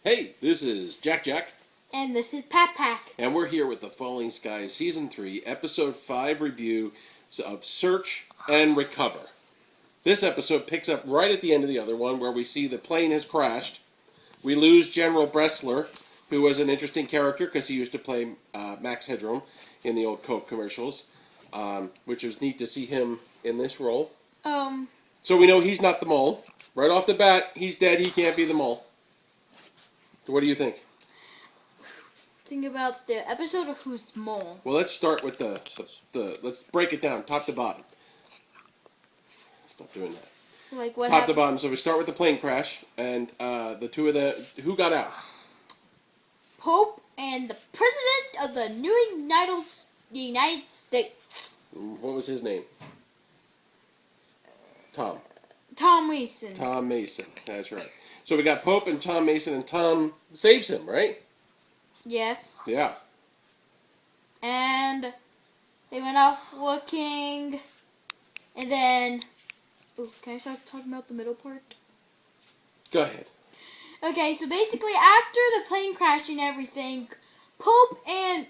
Hey, this is JaqJaq. And this is PaqPaq. And we're here with the Falling Skies Season 3, Episode 5 review of Search and Recover. This episode picks up right at the end of the other one where we see the plane has crashed. We lose General Bressler, who was an interesting character because he used to play Max Headroom in the old Coke commercials, which was neat to see him in this role. So we know he's not the mole. Right off the bat, he's dead. He can't be the mole. So what do you think? Think about the episode of Who's the Mole. Well, let's start with the let's break it down, top to bottom. Stop doing that. Like what top happened? to bottom. So we start with the plane crash, and the two of them, who got out? Pope and the President of the United States. What was his name? Tom. Tom Mason. Tom Mason. That's right. So we got Pope and Tom Mason, and Tom saves him, right? Yes. Yeah. And they went off looking, and then... Ooh, can I start talking about the middle part? Go ahead. Okay, so basically after the plane crashed and everything, Pope and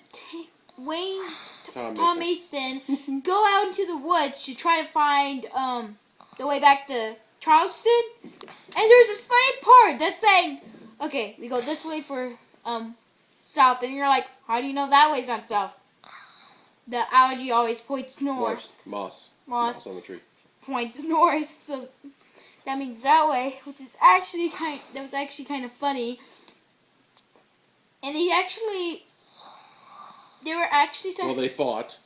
Tom Mason go out into the woods to try to find the way back to Charleston. And there's a funny part that's saying, okay, we go this way for south, and you're like, how do you know that way's not south? The algae always points north. Moss on the tree. Points north, so that means that way, which is actually kind of funny. And they were actually Well, they fought.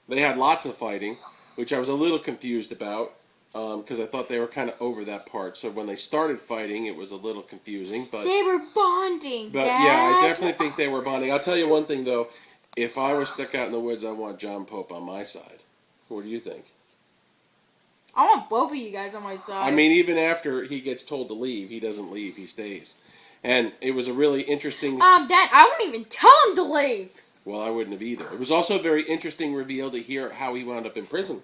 They had lots of fighting, which I was a little confused about. Because I thought they were kind of over that part. So when they started fighting, it was a little confusing. But they were bonding, But Dad. yeah, I definitely think they were bonding. I'll tell you one thing, though. If I was stuck out in the woods, I want John Pope on my side. What do you think? I want both of you guys on my side. I mean, even after he gets told to leave, he doesn't leave. He stays. And it was a really interesting... Dad, I wouldn't even tell him to leave. Well, I wouldn't have either. It was also a very interesting reveal to hear how he wound up in prison.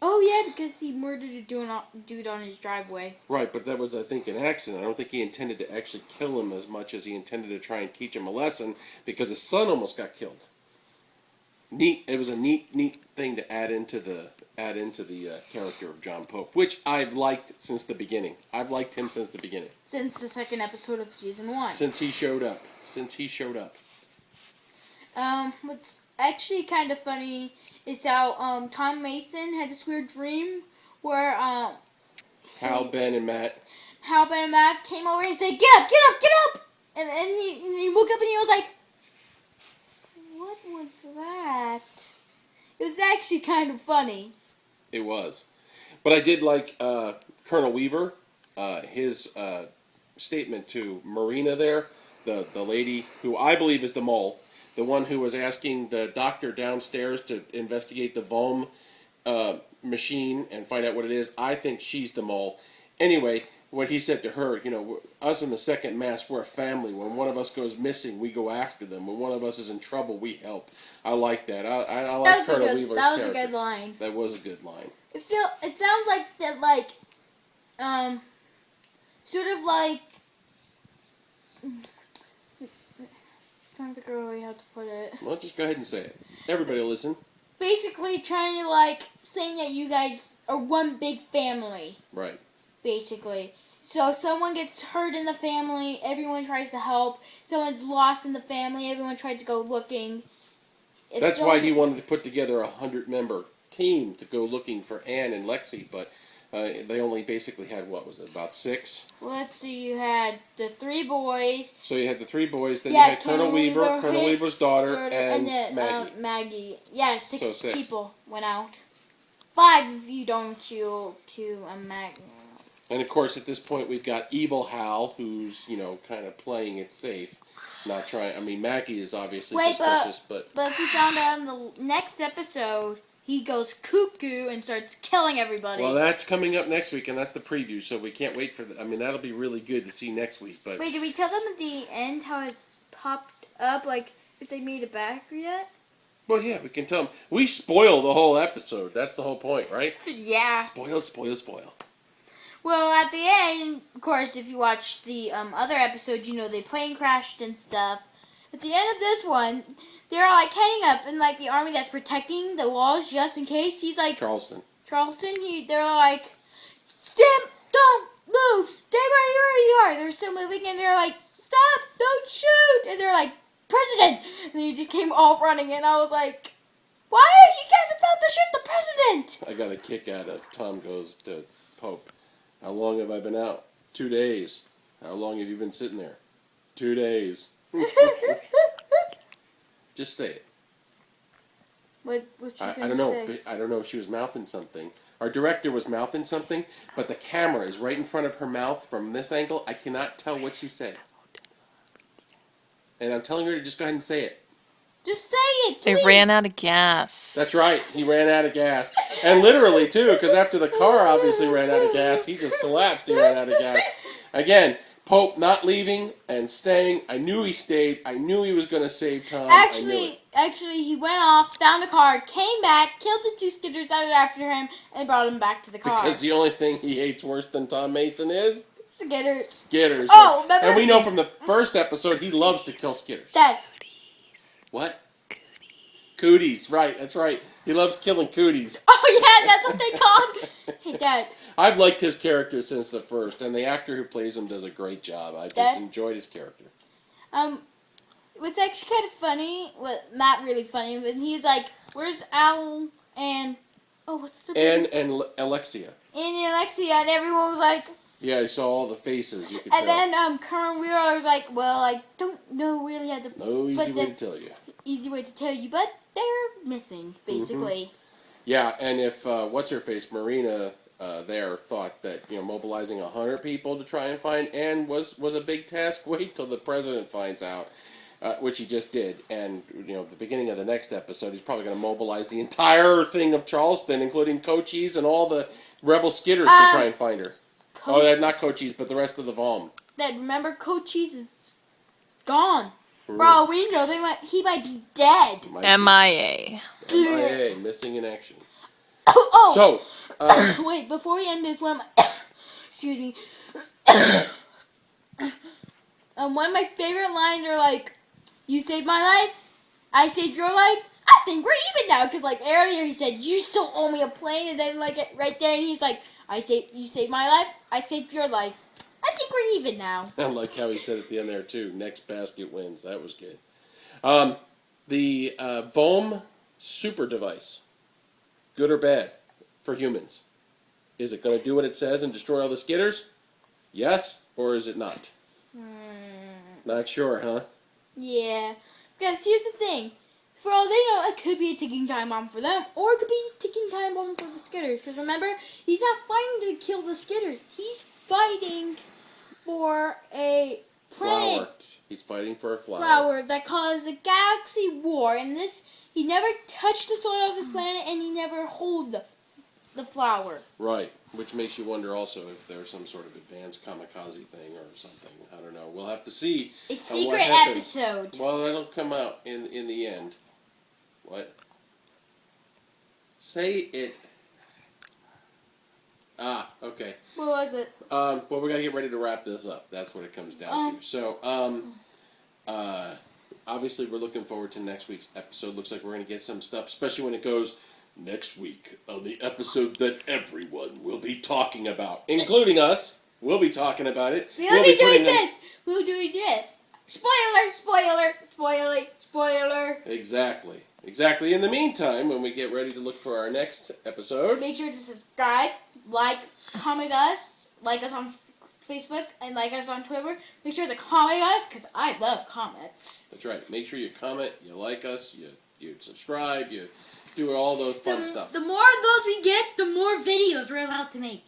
Oh, yeah, because he murdered a dude on his driveway. Right, but that was, I think, an accident. I don't think he intended to actually kill him as much as he intended to try and teach him a lesson, because his son almost got killed. Neat. It was a neat thing to add into the character of John Pope, which I've liked since the beginning. I've liked him since the beginning. Since the second episode of season 1. Since he showed up. What's actually kind of funny is how Tom Mason had this weird dream where Hal, Ben, and Matt came over and said, "Get up!" And he woke up and he was like, "What was that?" It was actually kind of funny. It was, but I did like Colonel Weaver, his statement to Marina there, the lady who I believe is the mole. The one who was asking the doctor downstairs to investigate the Vohm machine and find out what it is. I think she's the mole. Anyway, what he said to her, us in the second mass, we're a family. When one of us goes missing, we go after them. When one of us is in trouble, we help. I like that. I like Colonel Weaver's character. That was a good line. That was a good line. It sounds like that, sort of like... trying to figure out how to put it. Well, just go ahead and say it. Everybody will listen. Basically trying to, saying that you guys are one big family. Right. Basically. So if someone gets hurt in the family, everyone tries to help. Someone's lost in the family, everyone tried to go looking. That's why he wanted to put together a 100-member team to go looking for Anne and Lexi, but they only basically had, about 6? Well, let's see, you had the 3 boys. So you had the 3 boys, then you had Colonel Weaver, Colonel Weaver's daughter, and Maggie. Maggie. Yeah, 6 So 6 people went out. 5 if you don't to Maggie. And of course, at this point, we've got Evil Hal, who's, kind of playing it safe. Not trying, Maggie is obviously suspicious, but... But if we found out in the next episode, he goes cuckoo and starts killing everybody. Well, that's coming up next week, and that's the preview, so we can't wait for that. That'll be really good to see next week, but... Wait, did we tell them at the end how it popped up, if they made it back yet? Well, yeah, we can tell them. We spoil the whole episode. That's the whole point, right? Yeah. Spoil, spoil, spoil. Well, at the end, of course, if you watch the other episode, you know they plane crashed and stuff. At the end of this one, they're like heading up, and like the army that's protecting the walls just in case. He's like Charleston. They're like, stand, don't move, stay where you are. They're still moving, and they're like, stop, don't shoot, and they're like, President, and they just came all running, and I was like, why are you guys about to shoot the president? I got a kick out of Tom goes to Pope. How long have I been out? 2 days. How long have you been sitting there? 2 days. Just say it. What you I gonna don't know. say? I don't know if she was mouthing something. Our director was mouthing something, but the camera is right in front of her mouth from this angle. I cannot tell what she said. And I'm telling her to just go ahead and say it. Just say it, please. They ran out of gas. That's right. He ran out of gas. And literally, too, because after the car obviously ran out of gas, he just collapsed. He ran out of gas. Again, Pope not leaving and staying. I knew he stayed. I knew he was going to save Tom. Actually, he went off, found a car, came back, killed the 2 skitters that were after him, and brought him back to the car. Because the only thing he hates worse than Tom Mason is... Skitters. Skitters. Oh, remember? And we know from the first episode he loves to kill skitters. Dad. What? Cooties, right, that's right. He loves killing cooties. Oh, yeah, that's what they called. Hey, Dad. I've liked his character since the first, and the actor who plays him does a great job. I've just Dad? enjoyed his character. What's actually kind of funny, not really funny, but he's like, where's Al and, what's the name? And Alexia. And Alexia, and everyone was like, Yeah, I saw all the faces. You could and tell. then Colonel Wheeler was like, well, I don't know really how to... No easy way to tell you. Easy way to tell you, but they're missing, basically. Mm-hmm. Yeah, and if, what's-her-face, Marina there thought that, mobilizing 100 people to try and find Anne was a big task, wait till the president finds out, which he just did. And, the beginning of the next episode, he's probably going to mobilize the entire thing of Charleston, including Cochise and all the rebel skitters to try and find her. Not Cochise, but the rest of the Vom. Dad, remember Cochise is gone. Bro, we know he might be dead. MIA. MIA, missing in action. Oh. So, wait, before we end this one, excuse me. One of my favorite lines are like, "You saved my life, I saved your life. I think we're even now." Because like earlier he said, "You still owe me a plane," and then like right there, and he's like, "You saved my life, I saved your life. I think we're even now." I like how he said at the end there, too. Next basket wins. That was good. The Vom super device. Good or bad for humans? Is it going to do what it says and destroy all the skitters? Yes, or is it not? Not sure, huh? Yeah. Because here's the thing. For all they know, it could be a ticking time bomb for them, or it could be a ticking time bomb for the skitters. Because remember, he's not fighting to kill the skitters. He's fighting for a planet. Flower. He's fighting for a flower that caused a galaxy war. And he never touched the soil of this planet, and he never hold the flower. Right. Which makes you wonder also if there's some sort of advanced kamikaze thing or something. I don't know. We'll have to see. A secret episode. Well, that'll come out in the end. What? Say it. Ah, okay. What was it? Well, we gotta get ready to wrap this up. That's what it comes down to. So, obviously, we're looking forward to next week's episode. Looks like we're gonna get some stuff, especially when it goes next week on the episode that everyone will be talking about, including us. We'll be talking about it. We'll be doing this. We'll be doing this. Spoiler! Spoiler! Spoiler! Spoiler! Exactly. In the meantime, when we get ready to look for our next episode, make sure to subscribe, comment us, like us on Facebook, and like us on Twitter. Make sure to comment us, because I love comments. That's right. Make sure you comment, you like us, you subscribe, you do all those fun stuff. The more of those we get, the more videos we're allowed to make.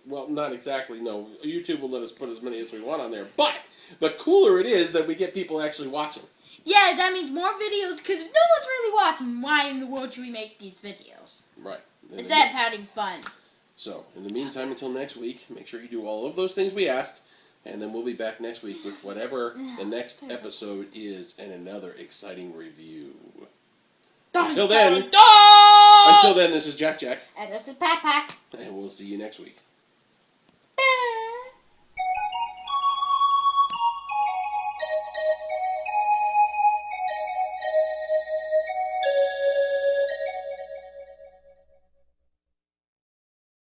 Well, not exactly, no. YouTube will let us put as many as we want on there, but the cooler it is that we get people actually watching. Yeah, that means more videos, because if no one's really watching, why in the world should we make these videos? Right. Instead of having fun. So, in the meantime, until next week, make sure you do all of those things we asked, and then we'll be back next week with whatever the next episode is and another exciting review. Until then, dun. this is JaqJaq, And this is PaqPaq. and we'll see you next week.